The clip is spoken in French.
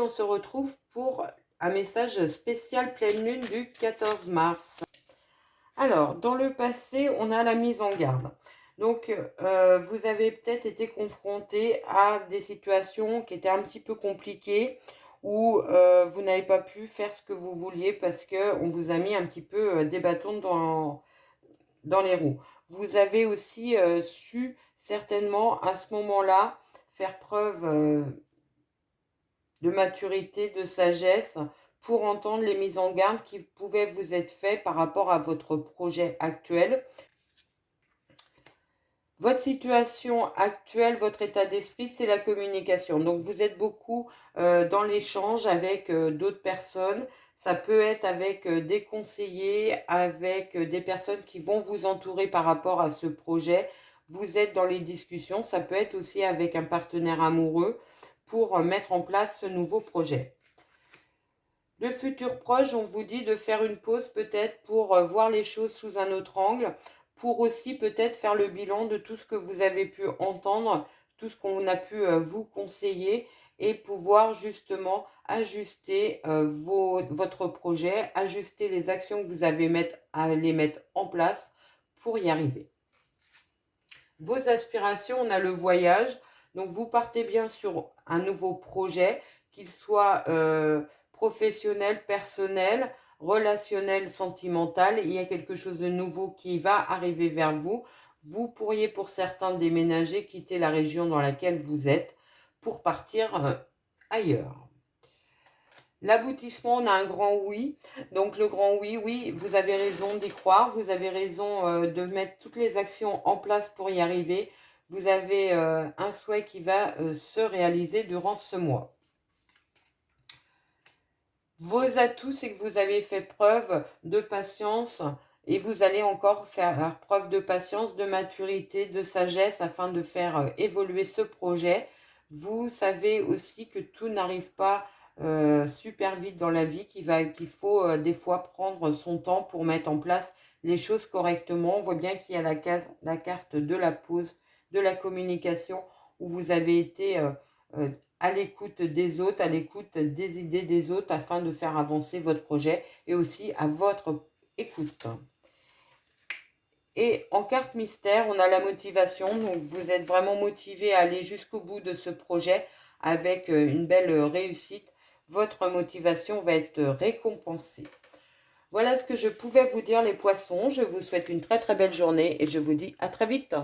on se retrouve pour un message spécial pleine lune du 14 mars. Alors, dans le passé, on a la mise en garde. Donc, vous avez peut-être été confronté à des situations qui étaient un petit peu compliquées où vous n'avez pas pu faire ce que vous vouliez parce qu'on vous a mis un petit peu des bâtons dans les roues. Vous avez aussi su certainement à ce moment-là faire preuve de maturité, de sagesse pour entendre les mises en garde qui pouvaient vous être faites par rapport à votre projet actuel. Votre situation actuelle, votre état d'esprit, c'est la communication. Donc, vous êtes beaucoup dans l'échange avec d'autres personnes. Ça peut être avec des conseillers, avec des personnes qui vont vous entourer par rapport à ce projet. Vous êtes dans les discussions. Ça peut être aussi avec un partenaire amoureux pour mettre en place ce nouveau projet. Le futur proche, on vous dit de faire une pause peut-être pour voir les choses sous un autre angle, pour aussi peut-être faire le bilan de tout ce que vous avez pu entendre, tout ce qu'on a pu vous conseiller et pouvoir justement ajuster votre projet, ajuster les actions que vous avez à les mettre en place pour y arriver. Vos aspirations, on a le voyage. Donc, vous partez bien sur un nouveau projet, qu'il soit professionnel, personnel, relationnel, sentimental. Il y a quelque chose de nouveau qui va arriver vers vous. Vous pourriez pour certains déménager, quitter la région dans laquelle vous êtes pour partir ailleurs. L'aboutissement, on a un grand oui. Donc le grand oui, oui, vous avez raison d'y croire. Vous avez raison de mettre toutes les actions en place pour y arriver. Vous avez un souhait qui va se réaliser durant ce mois. Vos atouts, c'est que vous avez fait preuve de patience et vous allez encore faire preuve de patience, de maturité, de sagesse afin de faire évoluer ce projet. Vous savez aussi que tout n'arrive pas super vite dans la vie, qu'il faut des fois prendre son temps pour mettre en place les choses correctement. On voit bien qu'il y a la carte de la pause, de la communication, où vous avez été à l'écoute des autres, à l'écoute des idées des autres afin de faire avancer votre projet et aussi à votre écoute. Et en carte mystère, on a la motivation. Donc, vous êtes vraiment motivé à aller jusqu'au bout de ce projet avec une belle réussite. Votre motivation va être récompensée. Voilà ce que je pouvais vous dire les poissons. Je vous souhaite une très très belle journée et je vous dis à très vite.